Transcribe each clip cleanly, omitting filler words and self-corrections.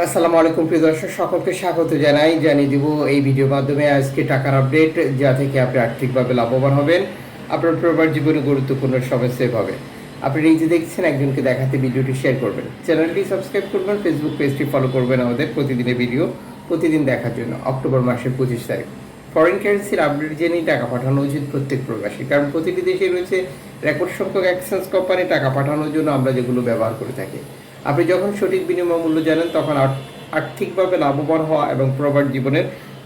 আসসালামু আলাইকুম প্রিয় দর্শক, সকলকে স্বাগত জানিয়ে দিব এই ভিডিওর মাধ্যমে আজকে টাকার আপডেট, যা থেকে আপনি আর্থিকভাবে লাভবান হবেন, আপনার পরিবার জীবনে গুরুত্বপূর্ণ সময় সেভ হবে। আপনি নিজে দেখছেন, একজনকে দেখাতে ভিডিওটি শেয়ার করবেন, চ্যানেলটি সাবস্ক্রাইব করবেন, ফেসবুক পেজটি ফলো করবেন আমাদের প্রতিদিনের ভিডিও প্রতিদিন দেখার জন্য। অক্টোবর মাসের 25 তারিখ ফরেন কারেন্সির আপডেট জেনেই টাকা পাঠানো উচিত প্রত্যেক প্রবাসী, কারণ প্রতিটি দেশে রয়েছে রেকর্ড সংখ্যক এক্সচেঞ্জ কোম্পানি টাকা পাঠানোর জন্য আমরা যেগুলো ব্যবহার করে থাকি। আপনি যখন সঠিক বিনিময় মূল্য জানেন, তখন আর্থিকভাবে লাভবান হওয়া এবং প্রবাস জীবনের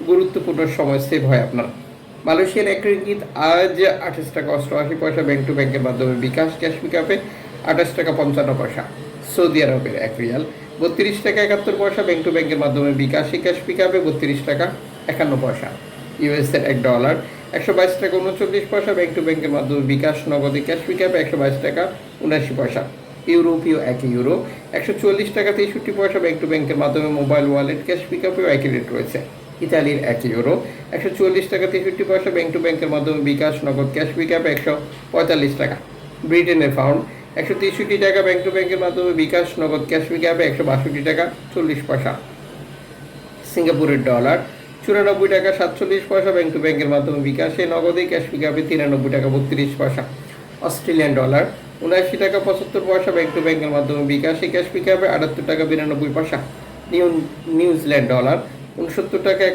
গুরুত্বপূর্ণ সময় সেভ হয় আপনার। মালয়েশিয়ার এক রিঙ্গিত আজ 28 টাকা 88 পয়সা ব্যাংক টু ব্যাংকের মাধ্যমে বিকাশ ক্যাশ পিকআপে 28 টাকা 55 পয়সা। সৌদি আরবের এক রিয়াল 32 টাকা 71 পয়সা ব্যাংক টু ব্যাংকের মাধ্যমে বিকাশে ক্যাশ পিকআপে 32 টাকা 51 পয়সা। ইউএসের $1 122 টাকা 39 পয়সা ব্যাংক টু ব্যাংকের মাধ্যমে বিকাশ নগদে ক্যাশ পিকআপে 122 টাকা 79 পয়সা। ইউরোপীয় একই ইউরো 144 টাকা 63 পয়সা ব্যাংক টু ব্যাংকের মাধ্যমে মোবাইল ওয়ালেট ক্যাশ পিকআপেও একই রেট রয়েছে। ইতালির একই ইউরো 144 টাকা 63 পয়সা ব্যাংক টু ব্যাংকের মাধ্যমে বিকাশ নগদ ক্যাশ পিকআপে 145 টাকা। ব্রিটেনের পাউন্ড 163 টাকা ব্যাংক টু ব্যাংকের মাধ্যমে বিকাশ নগদ ক্যাশ পিকআপে 162 টাকা 40 পয়সা। সিঙ্গাপুরের ডলার 94 টাকা 47 পয়সা ব্যাংক টু ব্যাংকের মাধ্যমে বিকাশে নগদে ক্যাশ পিকআপে 93 টাকা 32 পয়সা। অস্ট্রেলিয়ান ডলার 79 টাকা 75 পয়সা ব্যাংক টু ব্যাংকের মাধ্যমে বিকাশে ক্যাশ পিকআপে 78 টাকা 92 পয়সা। নিউজিল্যান্ড ডলার 69 টাকা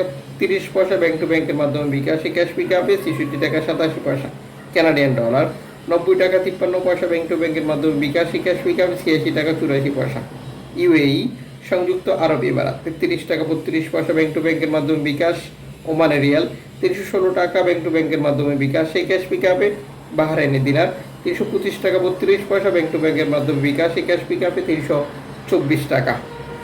31 পয়সা ব্যাংক টু ব্যাংকের মাধ্যমে বিকাশে ক্যাশ পিকআপে 66 টাকা 87 পয়সা। কানাডিয়ান ডলার 90 টাকা 53 পয়সা ব্যাংক টু ব্যাংকের মাধ্যমে বিকাশে ক্যাশ পিকআপে 86 টাকা 84 পয়সা। ইউএই সংযুক্ত আরব এমিরাত 33 টাকা 32 পয়সা ব্যাংক টু ব্যাংকের মাধ্যমে বিকাশ। ওমানের রিয়াল 316 টাকা ব্যাংক টু ব্যাংকের মাধ্যমে বিকাশে ক্যাশ পিকআপে। বাহরাইনের দিনার 325 টাকা 32 পয়সা ব্যাংক টু ব্যাংকের মাধ্যমে বিকাশে ক্যাশ পিকআপে 324 টাকা।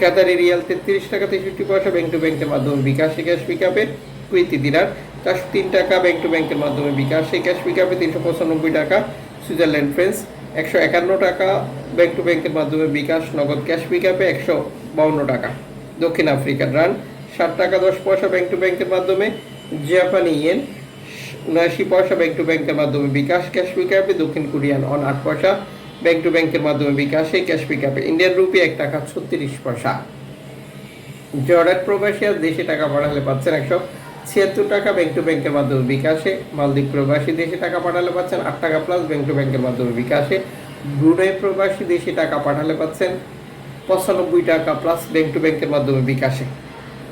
কাতারি রিয়াল 33 টাকা 63 পয়সা ব্যাংক টু ব্যাংকের মাধ্যমে বিকাশে ক্যাশ পিকআপে। কুয়েতি দিনার 403 টাকা ব্যাংক টু ব্যাংকের মাধ্যমে বিকাশে ক্যাশ পিকআপে 395 টাকা। সুইজারল্যান্ড ফ্রেন্স 151 টাকা ব্যাংক টু ব্যাংকের মাধ্যমে বিকাশ নগদ ক্যাশ পিকআপে 152 টাকা। দক্ষিণ আফ্রিকার রান 60 টাকা 10 পয়সা ব্যাংক টু ব্যাংকের মাধ্যমে। জাপানি ইয়েন 79 পয়সা ব্যাংক টু ব্যাংকের মাধ্যমে বিকাশ ক্যাশ পিকআপে। দক্ষিণ কোরিয়ান অন 8 পয়সা ব্যাংক টু ব্যাংকের মাধ্যমে বিকাশে ক্যাশ পিকআপে। ইন্ডিয়ান রুপি 1 টাকা 36 পয়সা। জর্ডান প্রবাসী আজ দেশে টাকা পাঠালে পাচ্ছেন 176 টাকা ব্যাংক টু ব্যাংকের মাধ্যমে বিকাশে। মালদ্বীপ প্রবাসী দেশে টাকা পাঠালে পাচ্ছেন 8 টাকা প্লাস ব্যাংক টু ব্যাংকের মাধ্যমে বিকাশে। ব্রুনাই প্রবাসী দেশে টাকা পাঠালে পাচ্ছেন 95 টাকা প্লাস ব্যাংক টু ব্যাংকের মাধ্যমে বিকাশে।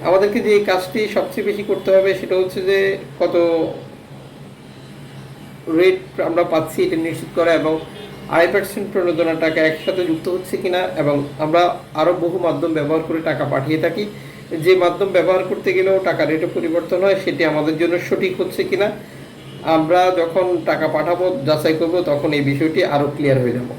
আমাদেরকে যে কাজটি সবচেয়ে বেশি করতে হবে সেটা হচ্ছে যে কত রেট আমরা পাচ্ছি এটা নিশ্চিত করা, এবং 2.5% প্রণোদনা টাকা একসাথে যুক্ত হচ্ছে কিনা, এবং আমরা আরও বহু মাধ্যম ব্যবহার করে টাকা পাঠিয়ে থাকি। যে মাধ্যম ব্যবহার করতে গেলেও টাকা রেটে পরিবর্তন হয়, সেটি আমাদের জন্য সঠিক হচ্ছে কিনা আমরা যখন টাকা পাঠাবো যাচাই করব, তখন এই বিষয়টি আরও ক্লিয়ার হয়ে যাব।